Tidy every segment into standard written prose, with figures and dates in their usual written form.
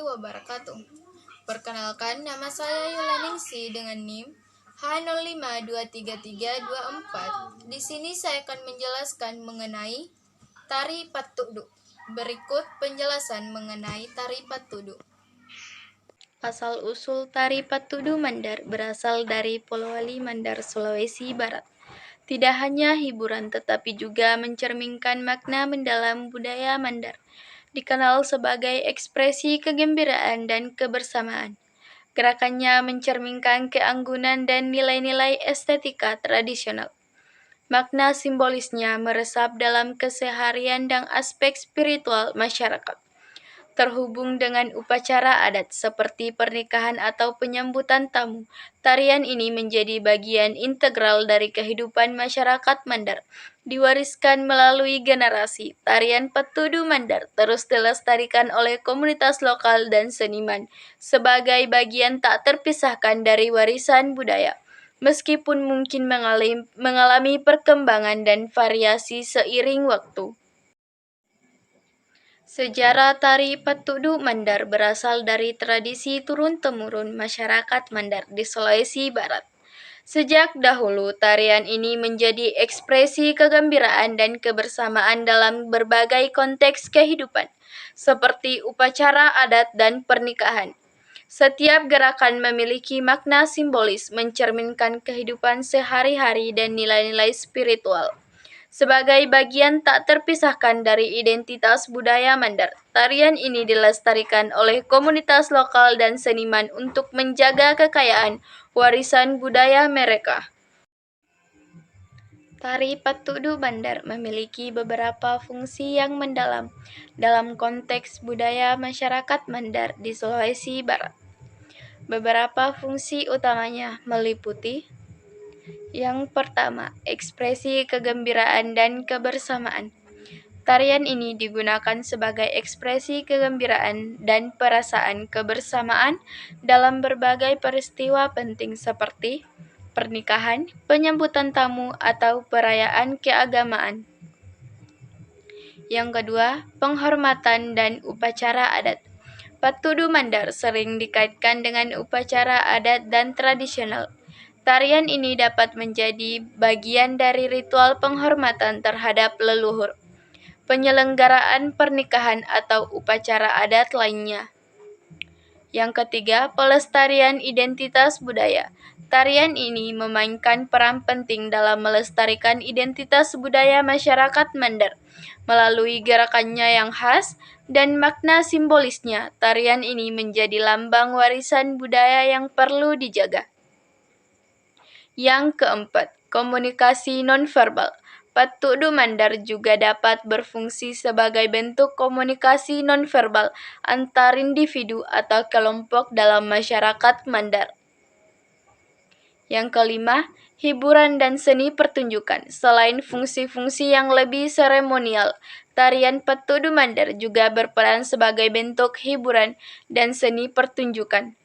wabarakatuh. Perkenalkan, nama saya Yulaningsi dengan NIM H05233324. Di sini saya akan menjelaskan mengenai tari Patudu. Berikut penjelasan mengenai tari Patudu. Asal-usul tari Patudu Mandar berasal dari Polowali Mandar, Sulawesi Barat. Tidak hanya hiburan tetapi juga mencerminkan makna mendalam budaya Mandar. Dikenal sebagai ekspresi kegembiraan dan kebersamaan. Gerakannya mencerminkan keanggunan dan nilai-nilai estetika tradisional. Makna simbolisnya meresap dalam keseharian dan aspek spiritual masyarakat. Terhubung dengan upacara adat seperti pernikahan atau penyambutan tamu, tarian ini menjadi bagian integral dari kehidupan masyarakat Mandar. Diwariskan melalui generasi, tarian Patudu Mandar terus dilestarikan oleh komunitas lokal dan seniman sebagai bagian tak terpisahkan dari warisan budaya. Meskipun mungkin mengalami perkembangan dan variasi seiring waktu. Sejarah tari Patudu Mandar berasal dari tradisi turun-temurun masyarakat Mandar di Sulawesi Barat. Sejak dahulu, tarian ini menjadi ekspresi kegembiraan dan kebersamaan dalam berbagai konteks kehidupan, seperti upacara adat dan pernikahan. Setiap gerakan memiliki makna simbolis mencerminkan kehidupan sehari-hari dan nilai-nilai spiritual. Sebagai bagian tak terpisahkan dari identitas budaya Mandar, tarian ini dilestarikan oleh komunitas lokal dan seniman untuk menjaga kekayaan warisan budaya mereka. Tari Patudu Mandar memiliki beberapa fungsi yang mendalam dalam konteks budaya masyarakat Mandar di Sulawesi Barat. Beberapa fungsi utamanya meliputi: yang pertama, ekspresi kegembiraan dan kebersamaan. Tarian ini digunakan sebagai ekspresi kegembiraan dan perasaan kebersamaan dalam berbagai peristiwa penting seperti pernikahan, penyambutan tamu, atau perayaan keagamaan. Yang kedua, penghormatan dan upacara adat. Patudu Mandar sering dikaitkan dengan upacara adat dan tradisional. Tarian ini dapat menjadi bagian dari ritual penghormatan terhadap leluhur, penyelenggaraan pernikahan atau upacara adat lainnya. Yang ketiga, pelestarian identitas budaya. Tarian ini memainkan peran penting dalam melestarikan identitas budaya masyarakat Mandar. Melalui gerakannya yang khas dan makna simbolisnya, tarian ini menjadi lambang warisan budaya yang perlu dijaga. Yang keempat, komunikasi nonverbal. Patudu Mandar juga dapat berfungsi sebagai bentuk komunikasi nonverbal antar individu atau kelompok dalam masyarakat Mandar. Yang kelima, hiburan dan seni pertunjukan. Selain fungsi-fungsi yang lebih seremonial, tarian Patudu Mandar juga berperan sebagai bentuk hiburan dan seni pertunjukan.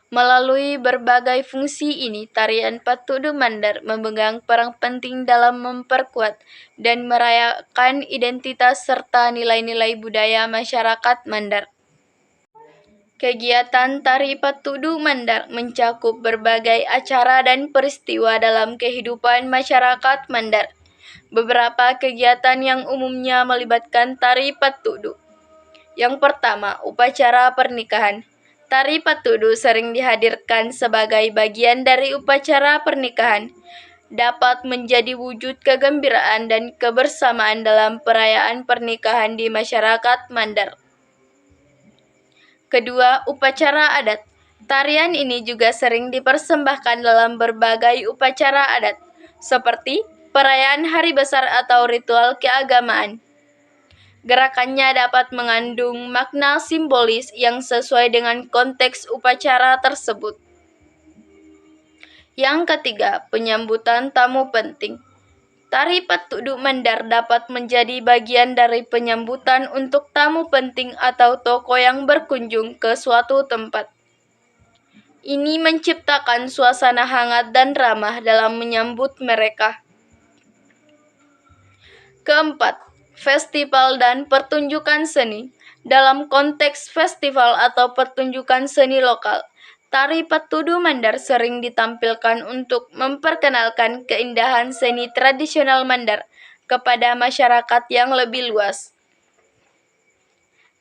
Melalui berbagai fungsi ini, tarian Patudu Mandar memegang peran penting dalam memperkuat dan merayakan identitas serta nilai-nilai budaya masyarakat Mandar. Kegiatan tari Patudu Mandar mencakup berbagai acara dan peristiwa dalam kehidupan masyarakat Mandar. Beberapa kegiatan yang umumnya melibatkan tari Patudu. Yang pertama, upacara pernikahan. Tari Patudu sering dihadirkan sebagai bagian dari upacara pernikahan. Dapat menjadi wujud kegembiraan dan kebersamaan dalam perayaan pernikahan di masyarakat Mandar. Kedua, upacara adat. Tarian ini juga sering dipersembahkan dalam berbagai upacara adat, seperti perayaan hari besar atau ritual keagamaan. Gerakannya dapat mengandung makna simbolis yang sesuai dengan konteks upacara tersebut. Yang ketiga, penyambutan tamu penting. Tari Patudu Mandar dapat menjadi bagian dari penyambutan untuk tamu penting atau tokoh yang berkunjung ke suatu tempat. Ini menciptakan suasana hangat dan ramah dalam menyambut mereka. Keempat, festival dan pertunjukan seni. Dalam konteks festival atau pertunjukan seni lokal, tari Patudu Mandar sering ditampilkan untuk memperkenalkan keindahan seni tradisional Mandar kepada masyarakat yang lebih luas.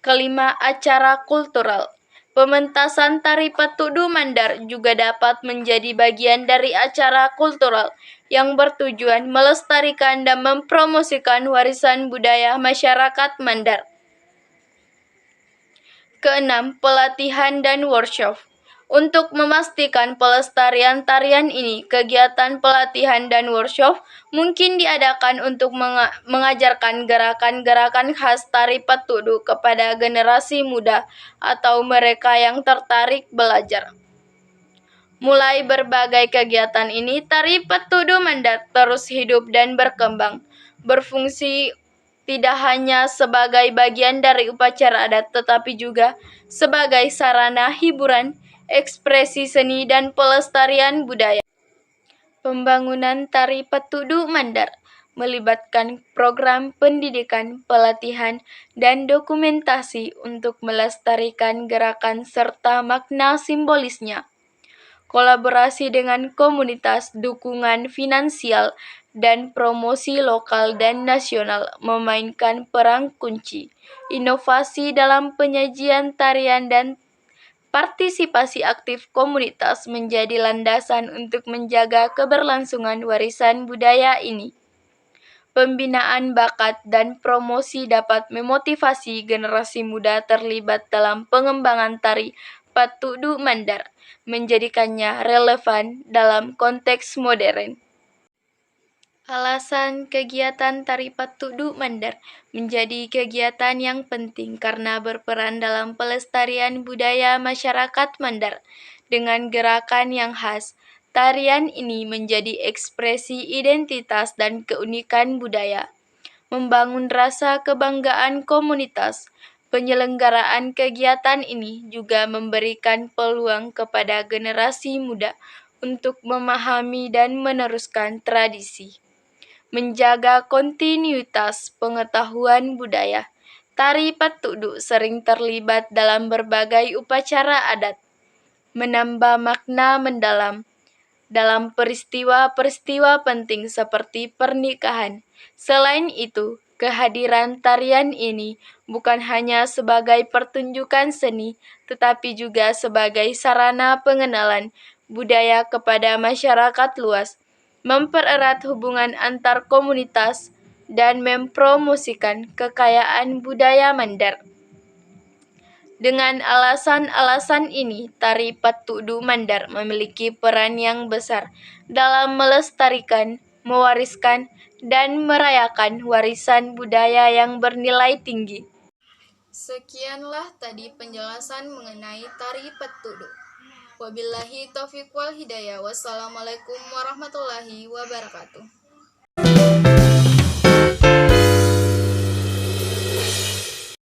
Kelima, acara kultural. Pementasan tari Patudu Mandar juga dapat menjadi bagian dari acara kultural yang bertujuan melestarikan dan mempromosikan warisan budaya masyarakat Mandar. Keenam, pelatihan dan workshop. Untuk memastikan pelestarian tarian ini, kegiatan pelatihan dan workshop mungkin diadakan untuk mengajarkan gerakan-gerakan khas tari Patudu kepada generasi muda atau mereka yang tertarik belajar. Mulai berbagai kegiatan ini, tari Patudu Mandar terus hidup dan berkembang, berfungsi tidak hanya sebagai bagian dari upacara adat, tetapi juga sebagai sarana hiburan, ekspresi seni, dan pelestarian budaya. Pembangunan tari Patudu Mandar melibatkan program pendidikan, pelatihan, dan dokumentasi untuk melestarikan gerakan serta makna simbolisnya. Kolaborasi dengan komunitas, dukungan finansial, dan promosi lokal dan nasional memainkan peran kunci. Inovasi dalam penyajian tarian dan partisipasi aktif komunitas menjadi landasan untuk menjaga keberlangsungan warisan budaya ini. Pembinaan bakat dan promosi dapat memotivasi generasi muda terlibat dalam pengembangan tari Patudu Mandar, menjadikannya relevan dalam konteks modern. Alasan kegiatan tari Patudu Mandar menjadi kegiatan yang penting karena berperan dalam pelestarian budaya masyarakat Mandar. Dengan gerakan yang khas, tarian ini menjadi ekspresi identitas dan keunikan budaya, membangun rasa kebanggaan komunitas. Penyelenggaraan kegiatan ini juga memberikan peluang kepada generasi muda untuk memahami dan meneruskan tradisi, menjaga kontinuitas pengetahuan budaya. Tari Patudu sering terlibat dalam berbagai upacara adat, menambah makna mendalam dalam peristiwa-peristiwa penting seperti pernikahan. Selain itu, kehadiran tarian ini bukan hanya sebagai pertunjukan seni, tetapi juga sebagai sarana pengenalan budaya kepada masyarakat luas, mempererat hubungan antar komunitas, dan mempromosikan kekayaan budaya Mandar. Dengan alasan-alasan ini, tari Patudu Mandar memiliki peran yang besar dalam melestarikan, mewariskan, dan merayakan warisan budaya yang bernilai tinggi. Sekianlah tadi penjelasan mengenai tari Patudu. Wabillahi taufiq wal hidayah. Wassalamualaikum warahmatullahi wabarakatuh.